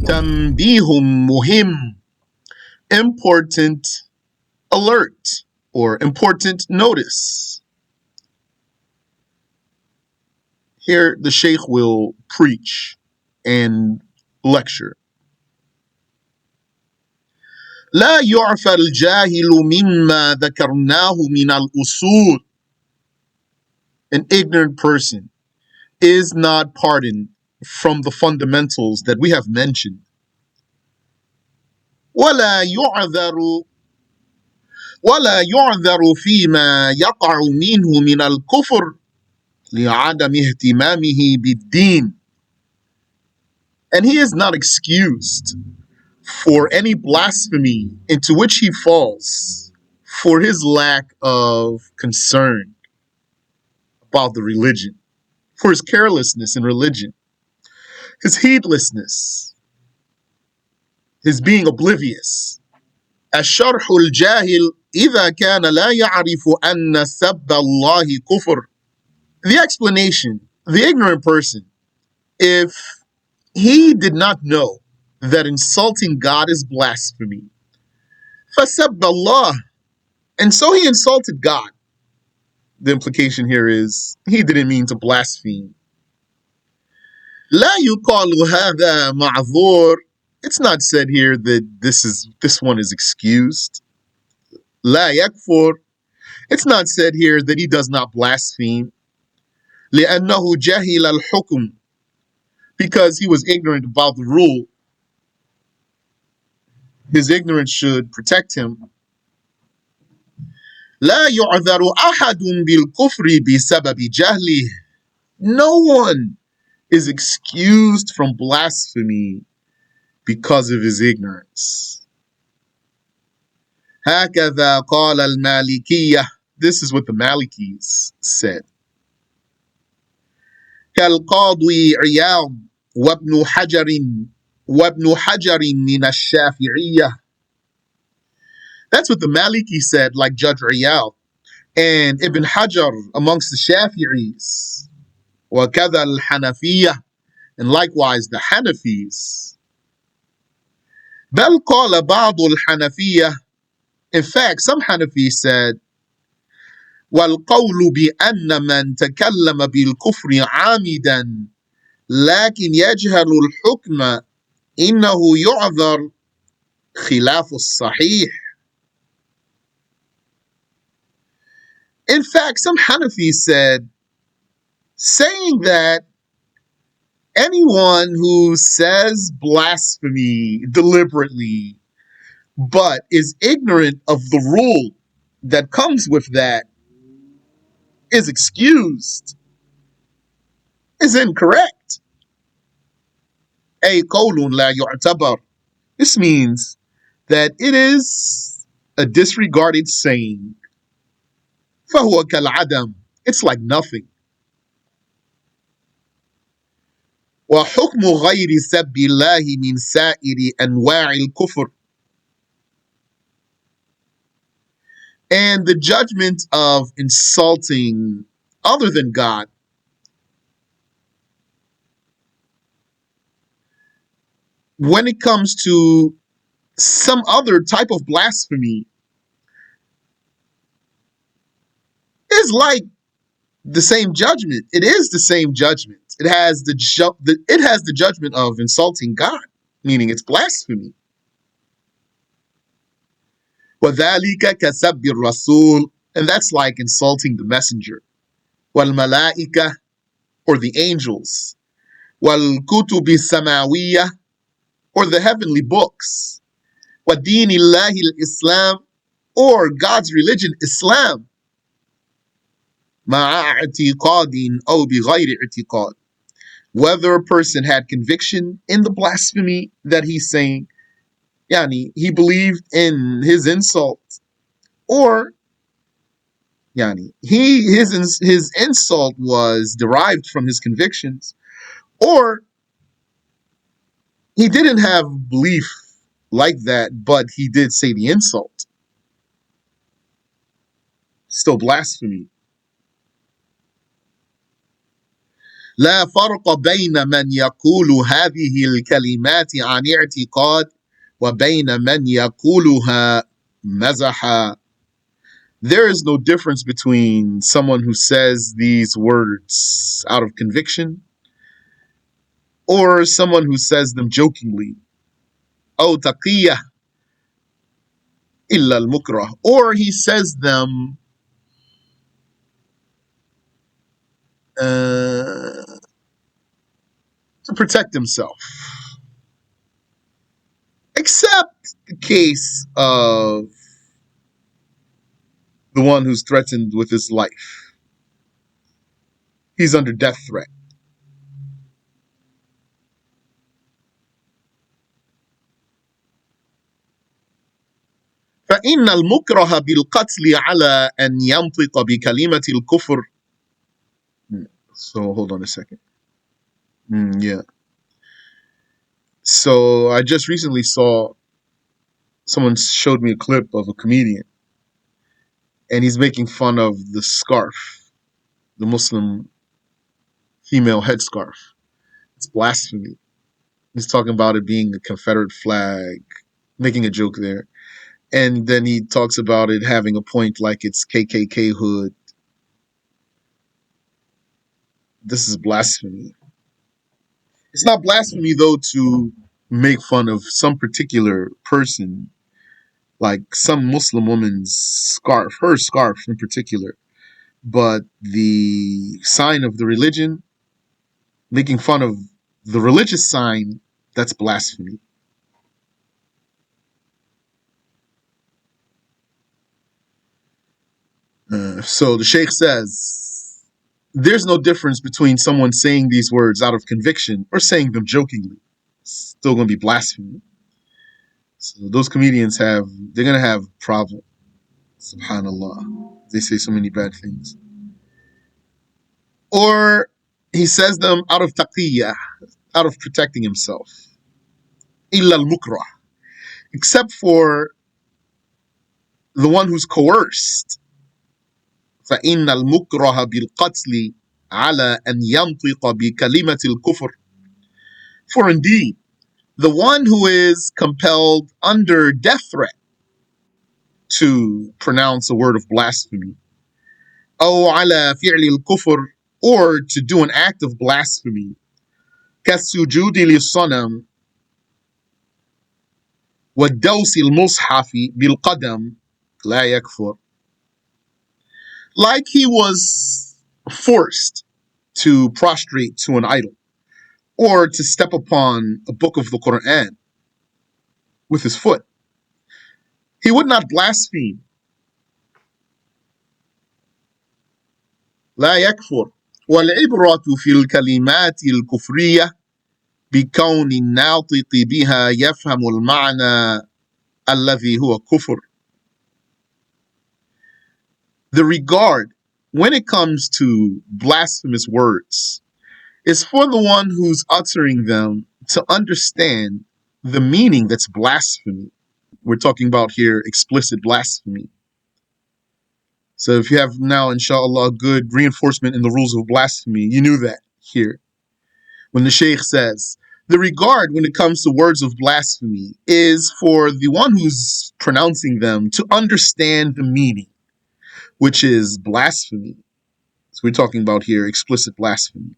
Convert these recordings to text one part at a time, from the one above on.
Tanbihum muhim, important alert or important notice. Here the Shaykh will preach and lecture. لا يعفى الجاهل مما ذكرناه من الأصول. An ignorant person is not pardoned from the fundamentals that we have mentioned. ولا يعذر فيما يقع منه من الكفر لعدم اهتمامه بالدين. And he is not excused for any blasphemy into which he falls for his lack of concern about the religion, for his carelessness in religion, his heedlessness, his being oblivious. Ash-SharH Al-Jahil إذا كان لا يعرف أن سب الله كفر. The explanation, the ignorant person, if he did not know that insulting God is blasphemy, فَسَبَّ اللَّهِ, and so he insulted God. The implication here is he didn't mean to blaspheme. لَا يُقَالُ هَذَا مَعْذُورٌ. It's not said here that this one is excused. لَا يَكْفُرُ. It's not said here that he does not blaspheme. لِأَنَّهُ جَهِلَ الْحُكْمِ, because he was ignorant about the rule. His ignorance should protect him. لا يعذر أحد بالكفر بسبب جهله. No one is excused from blasphemy because of his ignorance. هكذا قال المالكية. This is what the Malikis said. كالقاضي عياض وابن حجر من الشافعية. That's what the Maliki said, like Judge Iyad and Ibn Hajar amongst the Shafi'is. وَكَذَا الْحَنَفِيَّةِ, and likewise the Hanafis. بَلْ قَالَ بَعْضُ الْحَنَفِيَّةِ. In fact, some Hanafis said, وَالْقَوْلُ بِأَنَّ مَنْ تَكَلَّمَ بِالْكُفْرِ عَامِدًا لكن يجهل الحكم إنه يعذر خلاف الصحيح. In fact, some Hanafis said, saying that anyone who says blasphemy deliberately but is ignorant of the rule that comes with that is excused, is incorrect. أي قول لا يعتبر. This means that it is a disregarded saying. فهو كالعدم. It's like nothing. وحكم غير سب الله من سائر أنواع الكفر. And the judgment of insulting other than God when it comes to some other type of blasphemy is like the same judgment. It is the same judgment. It has the judgment of insulting God, meaning it's blasphemy. وَذَلِكَ كَسَبِّ الرَّسُولِ, and that's like insulting the messenger. وَالْمَلَائِكَةِ, or the angels. وَالْكُتُبِ السَّمَاوِيَّةِ, or the heavenly books. وَدِينِ اللَّهِ الْإِسْلَامِ, or God's religion, Islam. مع اعتقاد أو بغير اعتقاد. Whether a person had conviction in the blasphemy that he's saying, yani, he believed in his insult, or yani, his insult was derived from his convictions, or he didn't have belief like that, but he did say the insult. Still blasphemy. لا فرق بين من يقول هذه الكلمات عن اعتقاد وبين من يقولها مزحا. There is no difference between someone who says these words out of conviction or someone who says them jokingly. أو تقية إلا المكره. Or he says them to protect himself. Except the case of the one who's threatened with his life. He's under death threat. فإن المكره بالقتل على أن ينطق بكلمة الكفر. So hold on a second. Yeah. So I just recently saw someone showed me a clip of a comedian, and he's making fun of the scarf, the Muslim female headscarf. It's blasphemy. He's talking about it being a Confederate flag, making a joke there. And then he talks about it having a point like it's KKK hood. This is blasphemy. It's not blasphemy, though, to make fun of some particular person, like some Muslim woman's scarf, her scarf in particular. But the sign of the religion, making fun of the religious sign, that's blasphemy. So the Shaykh says, there's no difference between someone saying these words out of conviction or saying them jokingly. It's still going to be blasphemy. So those comedians they're going to have problem. Subhanallah. They say so many bad things. Or he says them out of taqiyya, out of protecting himself. Illa al-mukrah. Except for the one who's coerced. فإن المكره بالقتل على أن ينطق بكلمة الكفر. For indeed, the one who is compelled under death threat to pronounce a word of blasphemy, أو على فعل الكفر, or to do an act of blasphemy, كالسجود للصنم والدوس المصحف بالقدم لا يكفر. Like he was forced to prostrate to an idol or to step upon a book of the Quran with his foot. He would not blaspheme. لا يكفر. والعبرة في الكلمات الكفرية بكون الناطق بها يفهم المعنى الذي هو كفر. The regard when it comes to blasphemous words is for the one who's uttering them to understand the meaning that's blasphemy. We're talking about here explicit blasphemy. So if you have now, inshallah, good reinforcement in the rules of blasphemy, you knew that here. When the Shaykh says, the regard when it comes to words of blasphemy is for the one who's pronouncing them to understand the meaning, which is blasphemy. So we're talking about here explicit blasphemy.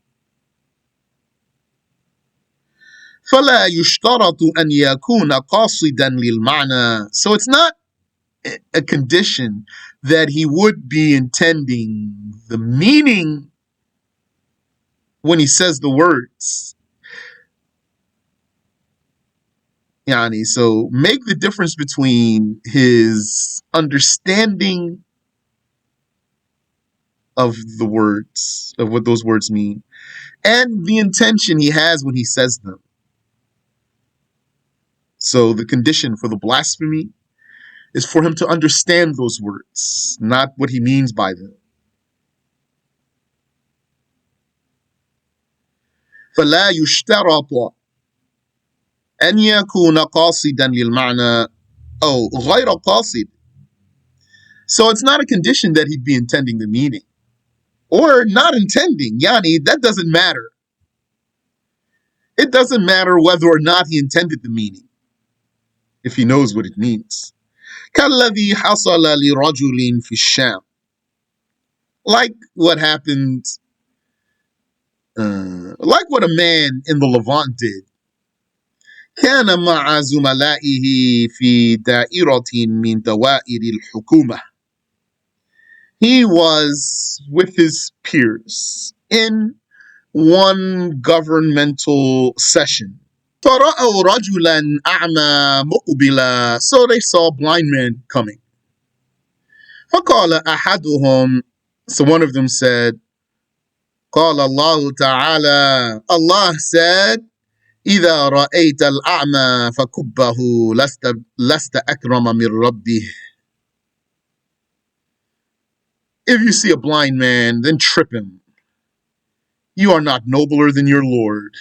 فلا يشترط أن يكون قاصدا للمعنى. So it's not a condition that he would be intending the meaning when he says the words. So make the difference between his understanding of the words, of what those words mean, and the intention he has when he says them. So the condition for the blasphemy is for him to understand those words, not what he means by them. فلا يشترط أن يكون قاصدا للمعنى أو غير قاصد. So it's not a condition that he'd be intending the meaning, or not intending. Yani, that doesn't matter. It doesn't matter whether or not he intended the meaning, if he knows what it means. كالذي حصل لرجل في الشام. Like what happened, like what a man in the Levant did. كان مع زملائه في دائرة من دوائر الحكومة. He was with his peers in one governmental session. فرأوا رجلا أعمى مقبلا. So they saw a blind man coming. فقال أحدهم. So one of them said, قال الله تعالى, Allah said, إذا رأيت الأعمى فكبه لست أكرم من ربه. If you see a blind man, then trip him. You are not nobler than your Lord.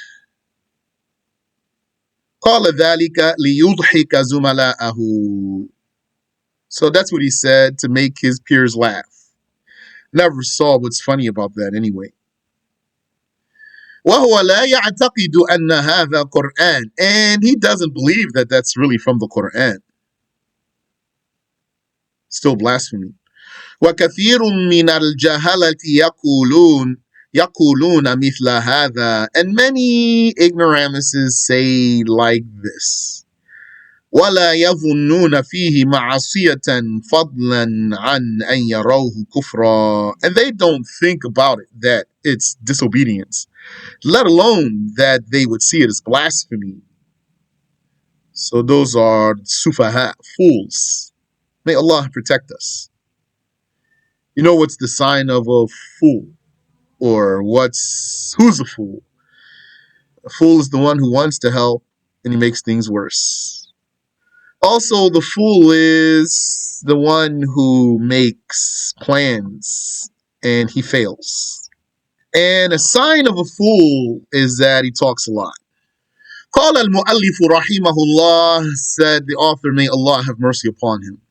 قال ذلك ليضحك زملائه. So that's what he said to make his peers laugh. Never saw what's funny about that anyway. وهو لا يعتقد أن هذا قرآن. And he doesn't believe that that's really from the Quran. Still blasphemy. وكثير من الجهلة يقولون مثل هذا. And many ignoramuses say like this. ولا يظنون فيه معصية فضلا عن أن يروه كفرا. And they don't think about it that it's disobedience, let alone that they would see it as blasphemy. So those are sufaha, fools. May Allah protect us. You know what's the sign of a fool? Or who's a fool? A fool is the one who wants to help and he makes things worse. Also, the fool is the one who makes plans and he fails. And a sign of a fool is that he talks a lot. قال المؤلف رحمه الله, said the author, may Allah have mercy upon him.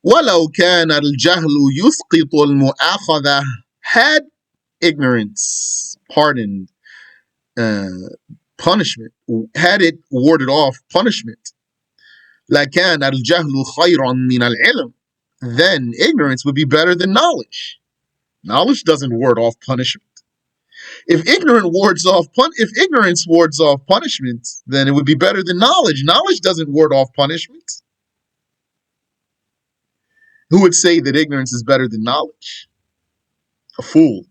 ولو كان الجهل يسقط المؤاخذة. Had ignorance pardoned punishment, had it warded off punishment, لكان الجهل خيرا من العلم. Then ignorance would be better than knowledge. Knowledge doesn't ward off punishment. If ignorance wards off punishment, then it would be better than knowledge. Knowledge doesn't ward off punishment. Who would say that ignorance is better than knowledge? A fool.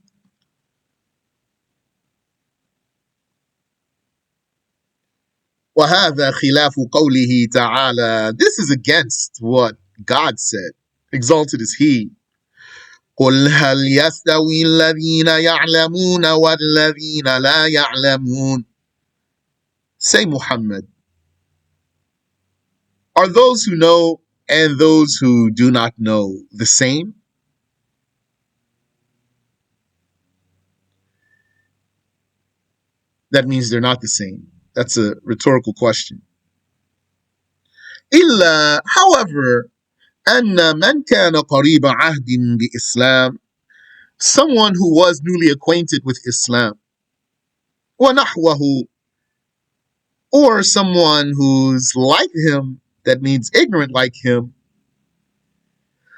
وَهَذَا خِلَافُ قَوْلِهِ تَعَالَى. This is against what God said. Exalted is He. قُلْ هَلْ يَسْتَوِي الَّذِينَ يَعْلَمُونَ وَالَّذِينَ لَا يَعْلَمُونَ. Say, Muhammad, are those who know and those who do not know the same? That means they're not the same. That's a rhetorical question. إلا, however, أن من كان قريب عهد بإسلام, someone who was newly acquainted with Islam, وَنَحْوَهُ, or someone who's like him, that means ignorant like him,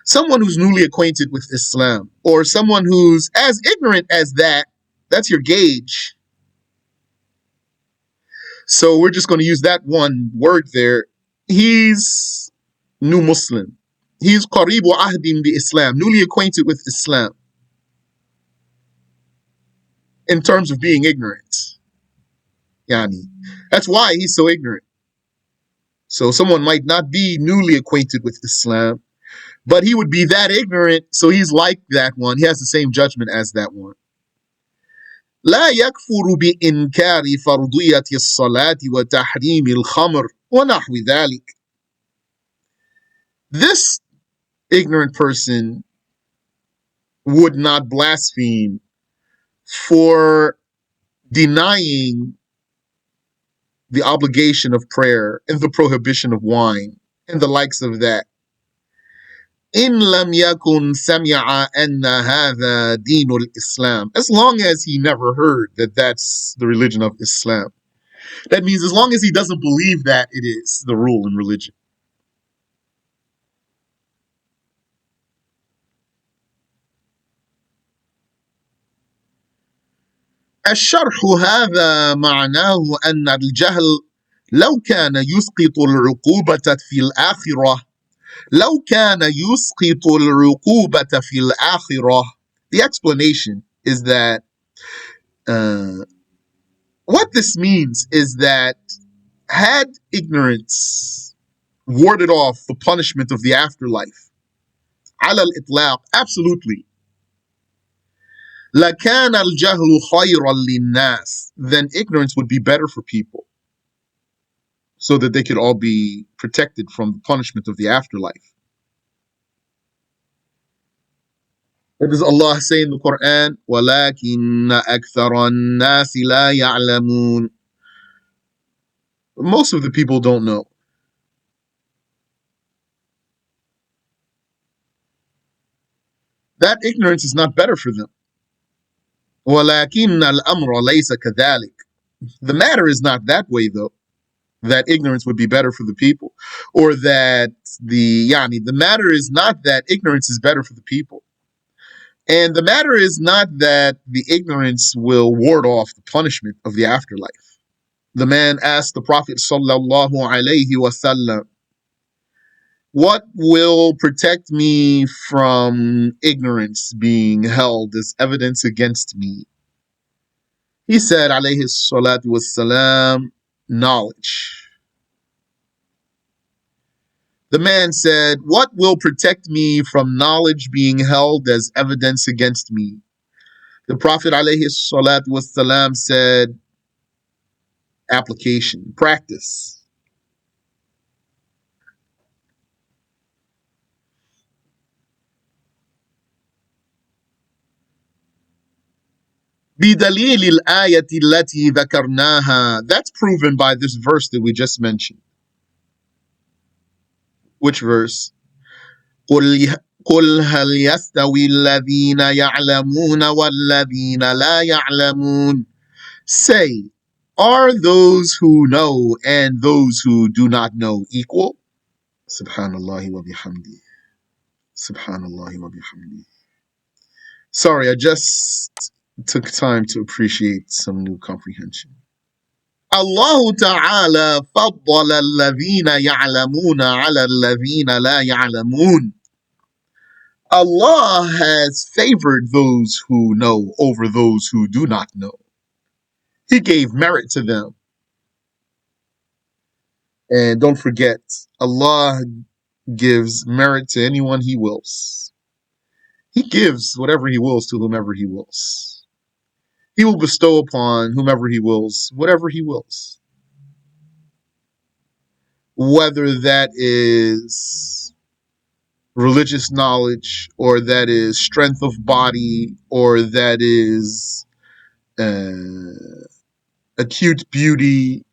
someone who's newly acquainted with Islam, or someone who's as ignorant as that, that's your gauge. So we're just going to use that one word there. He's new Muslim. He's qaribu ahdim bi Islam, newly acquainted with Islam, in terms of being ignorant. Yani, that's why he's so ignorant. So someone might not be newly acquainted with Islam, but he would be that ignorant, so he's like that one. He has the same judgment as that one. لا يكفر بإنكار فرضية الصلاة وتحريم الخمر ونحو ذلك. This ignorant person would not blaspheme for denying the obligation of prayer and the prohibition of wine and the likes of that. إن لم يكن سمع أن هذا دين الإسلام. As long as he never heard that that's the religion of Islam. That means as long as he doesn't believe that it is the rule in religion. الشرح هذا معناه أن الجهل لو كان يسقط العقوبة في الآخرة لو كان يسقط العقوبة في الآخرة. The explanation is that what this means is that had ignorance warded off the punishment of the afterlife, على الإطلاق, absolutely, لكان الجهل خيرا للناس, then ignorance would be better for people so that they could all be protected from the punishment of the afterlife. What does Allah say in the Quran? وَلَكِنَّ أَكْثَرَ النَّاسِ لَا يَعْلَمُونَ. Most of the people don't know. That ignorance is not better for them. وَلَكِنَّ الْأَمْرَ لَيْسَ كَذَلِكَ. The matter is not that way, though, that ignorance would be better for the people, or that the matter is not that ignorance is better for the people. And the matter is not that the ignorance will ward off the punishment of the afterlife. The man asked the Prophet sallallahu alaihi wasallam, what will protect me from ignorance being held as evidence against me? He said, alayhi salatu wassalam, knowledge. The man said, what will protect me from knowledge being held as evidence against me? The Prophet alayhi salatu wassalam said, application, practice. بِدَلِيلِ الْآيَةِ الَّتِي ذَكَرْنَاهَا. That's proven by this verse that we just mentioned. Which verse? قُلْ هَلْ يَسْتَوِي الَّذِينَ يَعْلَمُونَ وَالَّذِينَ لَا يَعْلَمُونَ. Say, are those who know and those who do not know equal? Subhanallah wa bihamdi. Subhanallah wa bihamdi. Sorry, I just took time to appreciate some new comprehension. Allah Ta'ala فضل الذين يعلمون على الذين لا يعلمون. Allah has favored those who know over those who do not know. He gave merit to them. And don't forget, Allah gives merit to anyone He wills. He gives whatever He wills to whomever He wills. He will bestow upon whomever He wills whatever He wills. Whether that is religious knowledge, or that is strength of body, or that is acute beauty,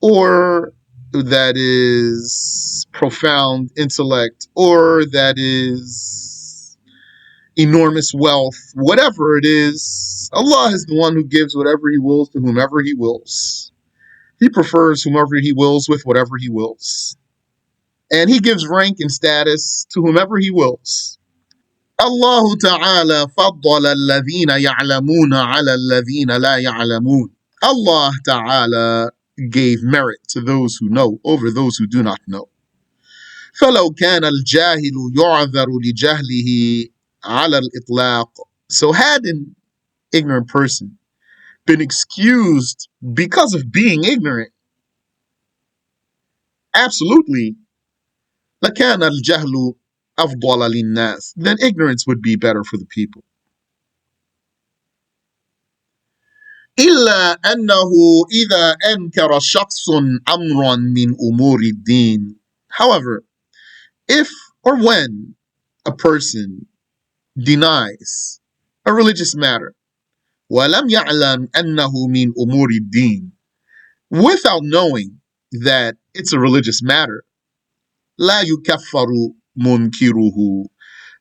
or that is profound intellect, or that is enormous wealth, whatever it is, Allah is the one who gives whatever He wills to whomever He wills. He prefers whomever He wills with whatever He wills. And He gives rank and status to whomever He wills. Allah Ta'ala فضل الذين يعلمون على الذين لا يعلمون. Allah Ta'ala gave merit to those who know over those who do not know. فلو كان الجاهل يعذر لجهله على الإطلاق. So had an ignorant person been excused because of being ignorant, absolutely, لكان الجهل أفضل للناس. Then ignorance would be better for the people. إلا أنه إذا أنكر شخص أمرا من أمور الدين. However, if or when a person denies a religious matter, ولم يعلم أنه من أمور الدين, without knowing that it's a religious matter, لا يكفر منكره.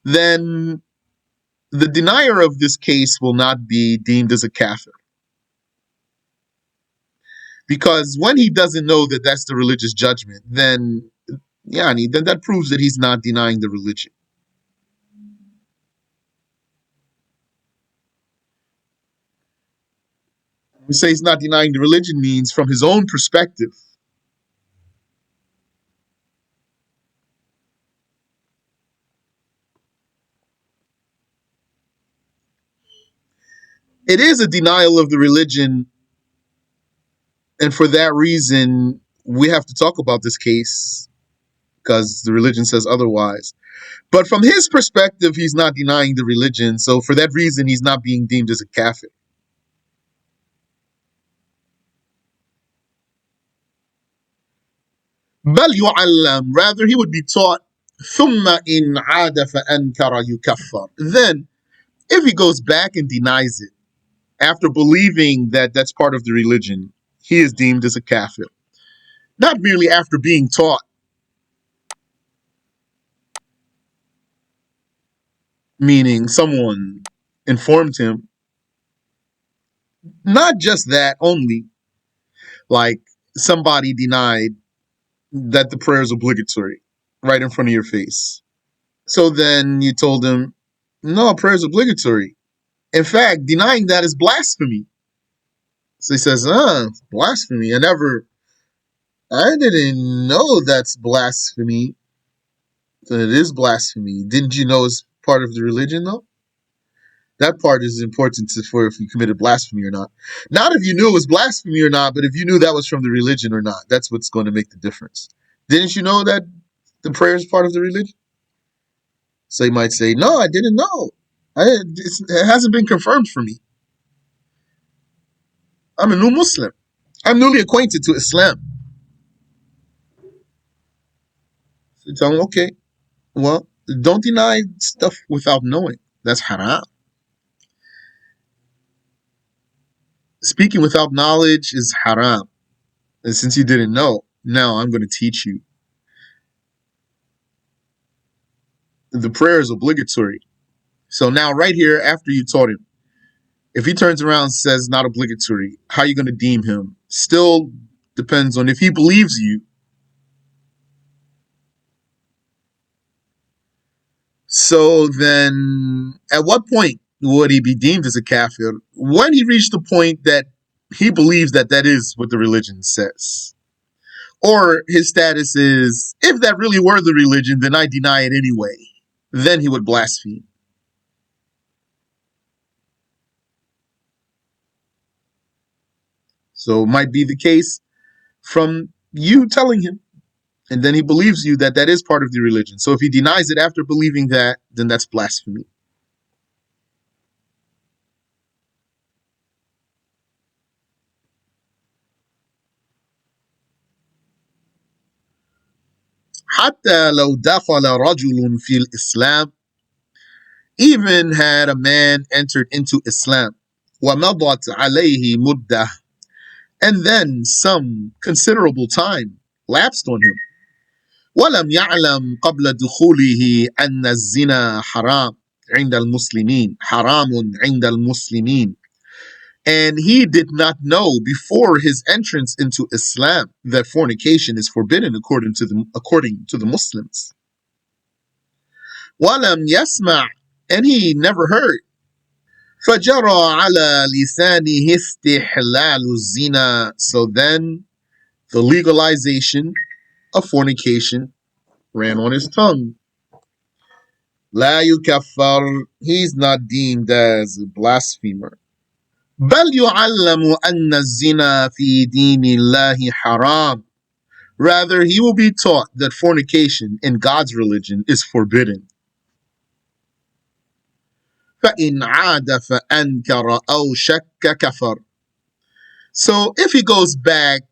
then the denier of this case will not be deemed as a kafir. Because when he doesn't know that that's the religious judgment, then then that proves that he's not denying the religion. We say he's not denying the religion means from his own perspective. It is a denial of the religion, and for that reason, we have to talk about this case because the religion says otherwise. But from his perspective, he's not denying the religion, so for that reason, he's not being deemed as a kafir. بل يعلم, rather he would be taught ثم إن عاد فأنكر يكفر. Then, if he goes back and denies it, after believing that that's part of the religion, he is deemed as a kafir. Not merely after being taught, meaning someone informed him. Not just that only, like somebody denied that the prayer is obligatory right in front of your face. So then you told him, no, prayer is obligatory. In fact, denying that is blasphemy. So he says, blasphemy. I didn't know that's blasphemy. So it is blasphemy. Didn't you know it's part of the religion though? That part is important for if you committed blasphemy or not. Not if you knew it was blasphemy or not, but if you knew that was from the religion or not. That's what's going to make the difference. Didn't you know that the prayer is part of the religion? So you might say, no, I didn't know. It hasn't been confirmed for me. I'm a new Muslim. I'm newly acquainted to Islam. So you tell them, okay, well, don't deny stuff without knowing. That's haram. Speaking without knowledge is haram. And since you didn't know, now I'm going to teach you. The prayer is obligatory. So now right here, after you taught him, if he turns around and says not obligatory, how are you going to deem him? Still depends on if he believes you. So then at what point would he be deemed as a kafir? When he reached the point that he believes that that is what the religion says. Or his status is, if that really were the religion, then I deny it anyway. Then he would blaspheme. So it might be the case from you telling him, and then he believes you that that is part of the religion. So if he denies it after believing that, then that's blasphemy. حتى لو دخل رجل في الإسلام, even had a man entered into Islam, ومضت عليه مدة, and then some considerable time lapsed on him, ولم يعلم قبل دخوله أن الزنا حرام عند المسلمين حرام عند المسلمين, and he did not know before his entrance into Islam that fornication is forbidden according to the Muslims. وَلَمْ يَسْمَعْ, and he never heard. فَجَرَى عَلَى لِسَانِهِ اسْتِحْلَالُ الزِّنَا, so then the legalization of fornication ran on his tongue. لَا يُكَفَّرْ, he's not deemed as a blasphemer. بل يعلم أن الزنا في دين الله حرام, rather he will be taught that fornication in God's religion is forbidden. فإن عاد فأنكر أو شك كفر, so if he goes back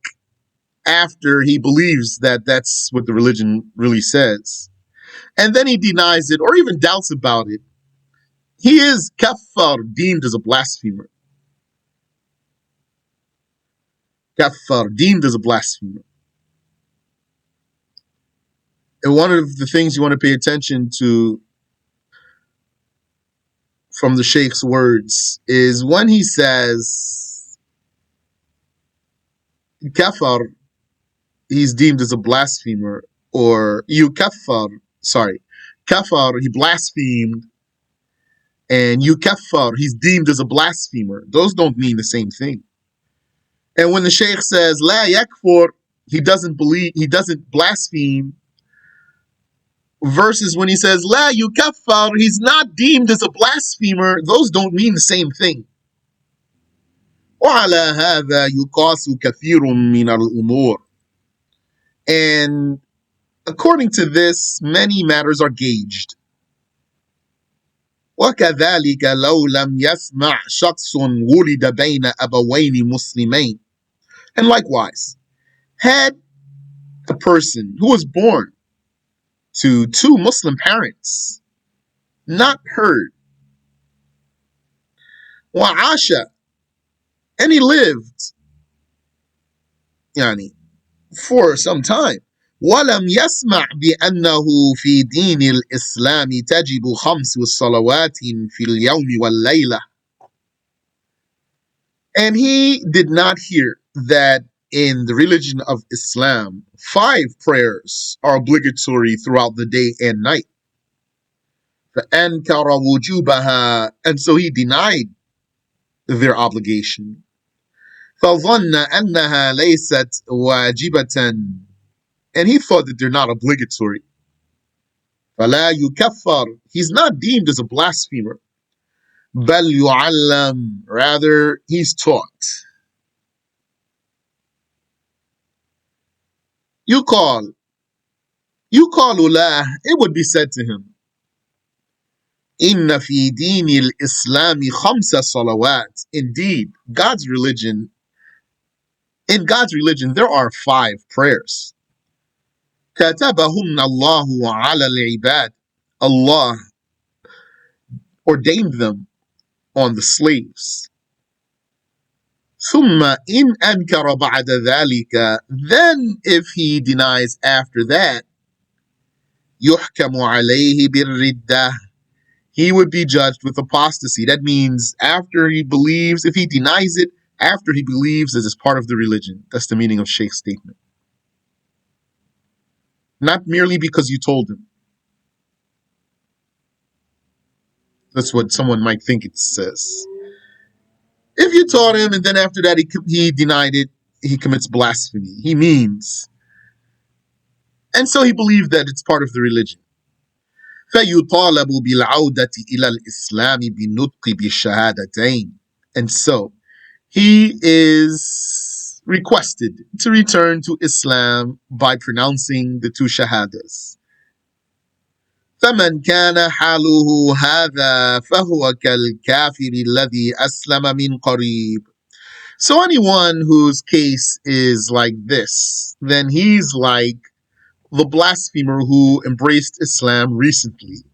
after he believes that that's what the religion really says, and then he denies it or even doubts about it, he is kafar, deemed as a blasphemer. Kafar, deemed as a blasphemer. And one of the things you want to pay attention to from the Shaykh's words is when he says kafar, he's deemed as a blasphemer, or kafar, he blasphemed, and yukaffar, he's deemed as a blasphemer. Those don't mean the same thing. And when the Shaykh says la yakfur, he doesn't blaspheme, versus when he says la yukaffar, he's not deemed as a blasphemer, those don't mean the same thing. وعلى هذا يقاس كثير من الأمور. And according to this, many matters are gauged. وكذلك لو لم يسمع شخص ولد بين أبوين مسلمين. And likewise, had a person who was born to two Muslim parents not heard, وعاش, and he lived for some time, ولم يسمع بأنه في دين الإسلام تجب 5 صلوات في اليوم والليلة, and he did not hear that in the religion of Islam 5 prayers are obligatory throughout the day and night. فأنكر وجوبها, and so he denied their obligation. فظن أنها ليست واجبة, and he thought that they're not obligatory. فلا يكفر, he's not deemed as a blasphemer. بل يعلم, rather he's taught. يقال له, it would be said to him, إن في دين الإسلام 5 صلوات. Indeed, in God's religion there are 5 prayers. كتبهن الله على العباد. Allah ordained them on the slaves. ثم إن أنكر بعد ذلك, then if he denies after that, يحكم عليه بالردة, he would be judged with apostasy. That means after he believes, if he denies it, after he believes that it's part of the religion. That's the meaning of Shaykh's statement. Not merely because you told him. That's what someone might think it says. If you taught him and then after that he denied it, he commits blasphemy. He means. And so he believed that it's part of the religion. فَيُطَالَبُ بِالْعَوْدَةِ إِلَى الْإِسْلَامِ بِالنُّطْقِ بِالشَّهَادَتَيْنِ. And so he is requested to return to Islam by pronouncing the 2 shahadas. فَمَنْ كَانَ حَالُهُ هَذَا فَهُوَ كَالْكَافِرِ الَّذِي أَسْلَمَ مِنْ قَرِيبٍ. So anyone whose case is like this, then he's like the blasphemer who embraced Islam recently.